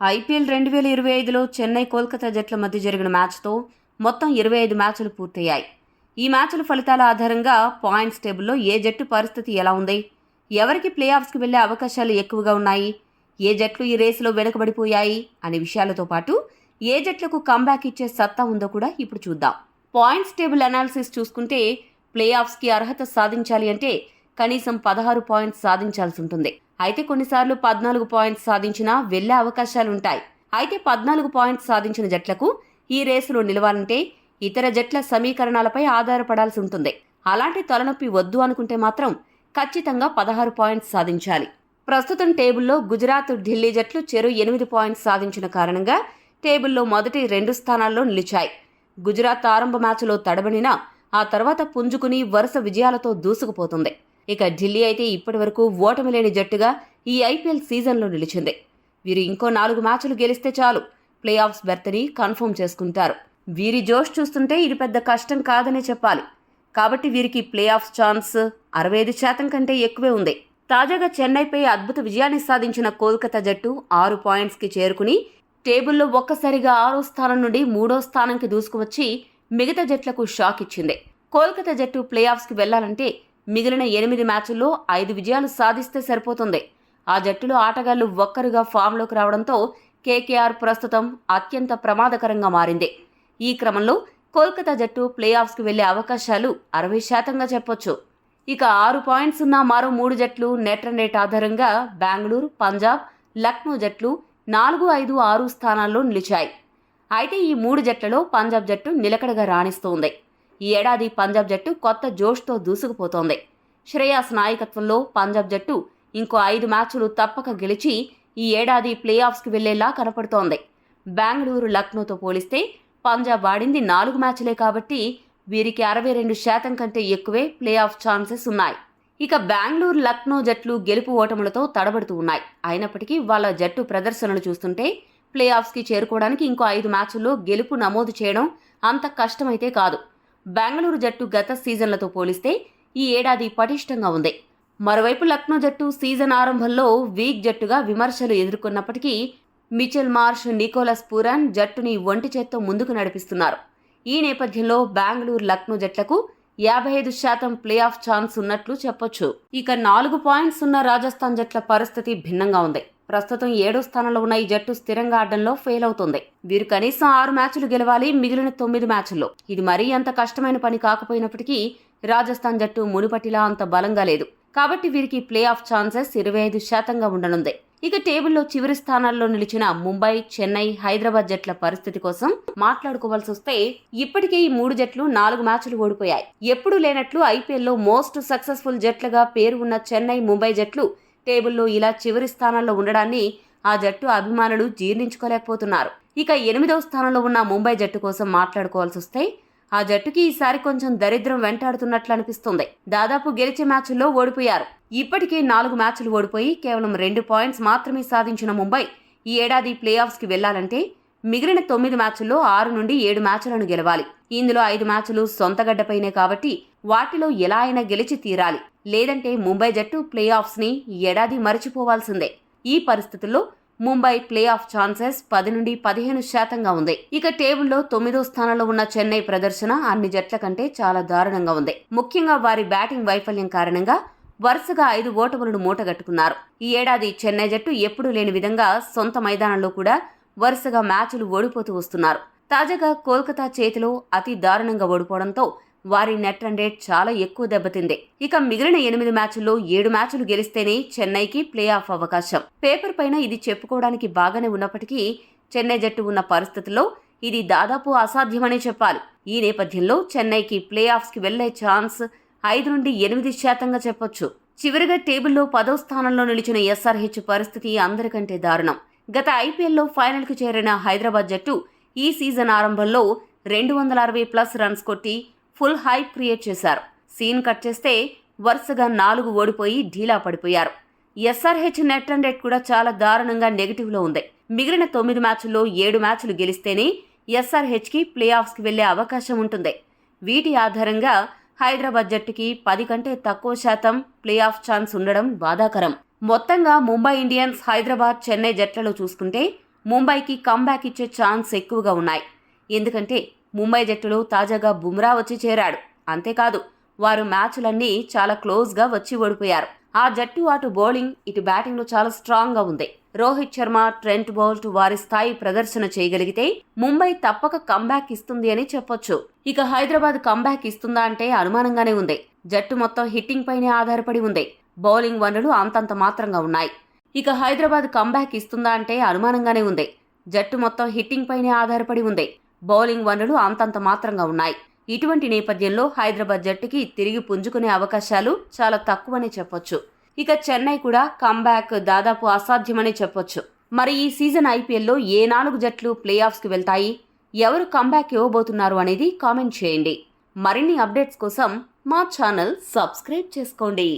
IPL 2025లో Chennai Kolkata జట్ల మధ్య జరిగిన మ్యాచ్తో మొత్తం 25 మ్యాచ్లు పూర్తయ్యాయి. ఈ మ్యాచ్ల ఫలితాల ఆధారంగా పాయింట్స్ టేబుల్లో ఏ జట్టు పరిస్థితి ఎలా ఉంది, ఎవరికి ప్లే ఆఫ్స్కి వెళ్లే అవకాశాలు ఎక్కువగా ఉన్నాయి, ఏ జట్లు ఈ రేసులో వెనుకబడిపోయాయి అనే విషయాలతో పాటు ఏ జట్లకు కంబ్యాక్ ఇచ్చే సత్తా ఉందో కూడా ఇప్పుడు చూద్దాం. పాయింట్స్ టేబుల్ అనాలిసిస్ చూసుకుంటే ప్లే ఆఫ్స్కి అర్హత సాధించాలి అంటే కనీసం 16 పాయింట్స్ సాధించాల్సి ఉంటుంది. అయితే కొన్నిసార్లు 14 పాయింట్స్ సాధించినా వెళ్లే అవకాశాలుంటాయి. అయితే 14 పాయింట్స్ సాధించిన జట్లకు ఈ రేసులో నిలవాలంటే ఇతర జట్ల సమీకరణాలపై ఆధారపడాల్సి ఉంటుంది. అలాంటి తలనొప్పి వద్దు అనుకుంటే మాత్రం ఖచ్చితంగా 16 పాయింట్స్ సాధించాలి. ప్రస్తుతం టేబుల్లో గుజరాత్, ఢిల్లీ జట్లు చెరో 8 పాయింట్స్ సాధించిన కారణంగా టేబుల్లో మొదటి 2 స్థానాల్లో నిలిచాయి. గుజరాత్ ఆరంభ మ్యాచ్లో తడబడినా ఆ తర్వాత పుంజుకుని వరుస విజయాలతో దూసుకుపోతుంది. ఇక ఢిల్లీ అయితే ఇప్పటివరకు ఓటమి లేని జట్టుగా ఈ ఐపీఎల్ సీజన్లో నిలిచింది. వీరు ఇంకో 4 మ్యాచ్లు గెలిస్తే చాలు ప్లే ఆఫ్స్ బెర్త్ని కన్ఫర్మ్ చేసుకుంటారు. వీరి జోష్ చూస్తుంటే ఇది పెద్ద కష్టం కాదనే చెప్పాలి. కాబట్టి వీరికి ప్లే ఆఫ్స్ ఛాన్స్ 65% కంటే ఎక్కువే ఉంది. తాజాగా చెన్నైపై అద్భుత విజయాన్ని సాధించిన కోల్కతా జట్టు 6 పాయింట్స్కి చేరుకుని టేబుల్లో ఒక్కసారిగా 6వ స్థానం నుండి 3వ స్థానంకి దూసుకువచ్చి మిగతా జట్లకు షాక్ ఇచ్చింది. కోల్కతా జట్టు ప్లే ఆఫ్స్కి వెళ్లాలంటే మిగిలిన 8 మ్యాచ్ల్లో 5 విజయాలు సాధిస్తే సరిపోతుంది. ఆ జట్టులో ఆటగాళ్లు ఒక్కరుగా ఫామ్లోకి రావడంతో కేకేఆర్ ప్రస్తుతం అత్యంత ప్రమాదకరంగా మారింది. ఈ క్రమంలో కోల్కతా జట్టు ప్లే ఆఫ్స్కి వెళ్లే అవకాశాలు 60% చెప్పొచ్చు. ఇక 6 పాయింట్స్ ఉన్న మరో 3 జట్లు నెట్ రన్ రేట్ ఆధారంగా బెంగళూరు, పంజాబ్, లక్నో జట్లు 4, 5, 6 స్థానాల్లో నిలిచాయి. అయితే ఈ 3 జట్లలో పంజాబ్ జట్టు నిలకడగా రాణిస్తోంది. ఈ ఏడాది పంజాబ్ జట్టు కొత్త జోష్తో దూసుకుపోతోంది. శ్రేయాస్ నాయకత్వంలో పంజాబ్ జట్టు ఇంకో 5 మ్యాచ్లు తప్పక గెలిచి ఈ ఏడాది ప్లే ఆఫ్స్కి వెళ్లేలా కనపడుతోంది. బెంగళూరు, లక్నోతో పోలిస్తే పంజాబ్ ఆడింది 4 మ్యాచ్లే కాబట్టి వీరికి 62% కంటే ఎక్కువే ప్లే ఆఫ్ ఛాన్సెస్ ఉన్నాయి. ఇక బెంగళూరు, లక్నో జట్లు గెలుపు ఓటములతో తడబడుతూ ఉన్నాయి. అయినప్పటికీ వాళ్ళ జట్టు ప్రదర్శనలు చూస్తుంటే ప్లే ఆఫ్స్కి చేరుకోవడానికి ఇంకో 5 మ్యాచ్ల్లో గెలుపు నమోదు చేయడం అంత కష్టమైతే కాదు. బెంగళూరు జట్టు గత సీజన్లతో పోలిస్తే ఈ ఏడాది పటిష్టంగా ఉంది. మరోవైపు లక్నో జట్టు సీజన్ ఆరంభంలో వీక్ జట్టుగా విమర్శలు ఎదుర్కొన్నప్పటికీ మిచెల్ మార్ష్, నికోలస్ పూరన్ జట్టుని ఒంటి చేత్తో ముందుకు నడిపిస్తున్నారు. ఈ నేపథ్యంలో బెంగళూరు, లక్నో జట్లకు 55% ప్లే ఆఫ్ ఛాన్స్ ఉన్నట్లు చెప్పొచ్చు. ఇక 4 పాయింట్స్ ఉన్న రాజస్థాన్ జట్ల పరిస్థితి భిన్నంగా ఉంది. ప్రస్తుతం 7వ స్థానంలో ఉన్న ఈ జట్టు స్థిరంగా ఆడడంలో ఫెయిల్ అవుతుంది. వీరు కనీసం 6 మ్యాచ్లు గెలవాలి మిగిలిన 9 మ్యాచ్ల్లో. ఇది మరీ అంత కష్టమైన పని కాకపోయినప్పటికీ రాజస్థాన్ జట్టు మునుపటిలా అంత బలంగా లేదు. కాబట్టి వీరికి ప్లే ఆఫ్ ఛాన్సెస్ 25%గా ఉండనుంది. ఇక టేబుల్లో చివరి స్థానాల్లో నిలిచిన ముంబై, చెన్నై, హైదరాబాద్ జట్ల పరిస్థితి కోసం మాట్లాడుకోవాల్సి వస్తే ఇప్పటికే ఈ 3 జట్లు 4 మ్యాచ్లు ఓడిపోయాయి. ఎప్పుడూ లేనట్లు ఐపీఎల్లో మోస్ట్ సక్సెస్ఫుల్ జట్లుగా పేరు ఉన్న చెన్నై, ముంబై జట్లు టేబుల్లో ఇలా చివరి స్థానాల్లో ఉండడాన్ని ఆ జట్టు అభిమానులు జీర్ణించుకోలేకపోతున్నారు. ఇక 8వ స్థానంలో ఉన్న ముంబై జట్టు కోసం మాట్లాడుకోవాల్సి వస్తే ఆ జట్టుకి ఈసారి కొంచెం దరిద్రం వెంటాడుతున్నట్లు అనిపిస్తుంది. దాదాపు గెలిచే మ్యాచ్ల్లో ఓడిపోయారు. ఇప్పటికే 4 మ్యాచ్లు ఓడిపోయి కేవలం 2 పాయింట్స్ మాత్రమే సాధించిన ముంబై ఈ ఏడాది ప్లే ఆఫ్స్కి వెళ్లాలంటే మిగిలిన 9 మ్యాచ్ల్లో 6 నుండి 7 మ్యాచ్లను గెలవాలి. ఇందులో 5 మ్యాచ్లు సొంత గడ్డపైనే కాబట్టి వాటిలో ఎలా అయినా గెలిచి తీరాలి. లేదంటే ముంబై జట్టు ప్లే ఆఫ్స్ని ఈ ఏడాది మరిచిపోవాల్సిందే. ఈ పరిస్థితుల్లో ముంబై ప్లే ఆఫ్ ఛాన్సెస్ 10 నుండి 15%గా ఉంది. ఇక టేబుల్లో 9వ స్థానంలో ఉన్న చెన్నై ప్రదర్శన అన్ని జట్ల కంటే చాలా దారుణంగా ఉంది. ముఖ్యంగా వారి బ్యాటింగ్ వైఫల్యం కారణంగా వరుసగా 5 ఓటములను మూటగట్టుకున్నారు. ఈ ఏడాది చెన్నై జట్టు ఎప్పుడూ లేని విధంగా సొంత మైదానంలో కూడా వరుసగా మ్యాచ్లు ఓడిపోతూ వస్తున్నారు. తాజాగా కోల్కతా చేతిలో అతి దారుణంగా ఓడిపోవడంతో వారి నెట్ రన్ రేట్ చాలా ఎక్కువ దెబ్బతింది. ఇక మిగిలిన 8 మ్యాచ్ల్లో 7 మ్యాచ్లు గెలిస్తేనే చెన్నైకి ప్లే ఆఫ్ అవకాశం. పేపర్ పైన ఇది చెప్పుకోవడానికి బాగానే ఉన్నప్పటికీ చెన్నై జట్టు ఉన్న పరిస్థితుల్లో ఇది దాదాపు అసాధ్యమనే చెప్పాలి. ఈ నేపథ్యంలో చెన్నైకి ప్లే ఆఫ్స్కి వెళ్లే ఛాన్స్ 5 నుండి 8%గా చెప్పొచ్చు. చివరిగా టేబుల్లో 10వ స్థానంలో నిలిచిన ఎస్ఆర్హెచ్ పరిస్థితి అందరికంటే దారుణం. గత ఐపీఎల్లో ఫైనల్కు చేరిన హైదరాబాద్ జట్టు ఈ సీజన్ ఆరంభంలో 260+ రన్స్ కొట్టి ఫుల్ హైప్ క్రియేట్ చేశారు. సీన్ కట్ చేస్తే వరుసగా 4 ఓడిపోయి ఢీలా పడిపోయారు. ఎస్ఆర్హెచ్ నెట్ రన్ రేట్ కూడా చాలా దారుణంగా నెగిటివ్లో ఉంది. మిగిలిన 9 మ్యాచ్ల్లో 7 మ్యాచ్లు గెలిస్తేనే ఎస్ఆర్హెచ్కి ప్లే ఆఫ్స్కి వెళ్లే అవకాశం ఉంటుంది. వీటి ఆధారంగా హైదరాబాద్ జట్టుకి 10 కంటే తక్కువ శాతం ప్లే ఆఫ్ ఛాన్స్ ఉండడం బాధాకరం. మొత్తంగా ముంబై ఇండియన్స్, హైదరాబాద్, చెన్నై జట్లలో చూసుకుంటే ముంబైకి కంబ్యాక్ ఇచ్చే ఛాన్స్ ఎక్కువగా ఉన్నాయి. ఎందుకంటే ముంబై జట్టులో తాజాగా బుమ్రా వచ్చి చేరాడు. అంతేకాదు వారు మ్యాచ్లన్నీ చాలా క్లోజ్గా వచ్చి ఓడిపోయారు. ఆ జట్టు అటు బౌలింగ్ ఇటు బ్యాటింగ్లో చాలా స్ట్రాంగ్గా ఉంది. రోహిత్ శర్మ, ట్రెంట్ బౌల్ట్ వారి స్థాయి ప్రదర్శన చేయగలిగితే ముంబై తప్పక కంబ్యాక్ ఇస్తుంది అని చెప్పొచ్చు. ఇక హైదరాబాద్ కంబ్యాక్ ఇస్తుందా అంటే అనుమానంగానే ఉంది. జట్టు మొత్తం హిట్టింగ్ పైనే ఆధారపడి ఉంది. బౌలింగ్ వనరులు అంతంత మాత్రంగా ఉన్నాయి. ఇక హైదరాబాద్ కంబ్యాక్ ఇస్తుందా అంటే అనుమానంగానే ఉంది. జట్టు మొత్తం హిట్టింగ్ పైనే ఆధారపడి ఉంది. బౌలింగ్ వనరులు అంతంత మాత్రంగా ఉన్నాయి. ఇటువంటి నేపథ్యంలో హైదరాబాద్ జట్టుకి తిరిగి పుంజుకునే అవకాశాలు చాలా తక్కువనే చెప్పొచ్చు. ఇక చెన్నై కూడా కంబ్యాక్ దాదాపు అసాధ్యమని చెప్పొచ్చు. మరి ఈ సీజన్ ఐపీఎల్లో ఏ 4 జట్లు ప్లే ఆఫ్స్కి వెళ్తాయి, ఎవరు కంబ్యాక్ ఇవ్వబోతున్నారు అనేది కామెంట్ చేయండి. మరిన్ని అప్డేట్స్ కోసం మా ఛానల్ సబ్స్క్రైబ్ చేసుకోండి.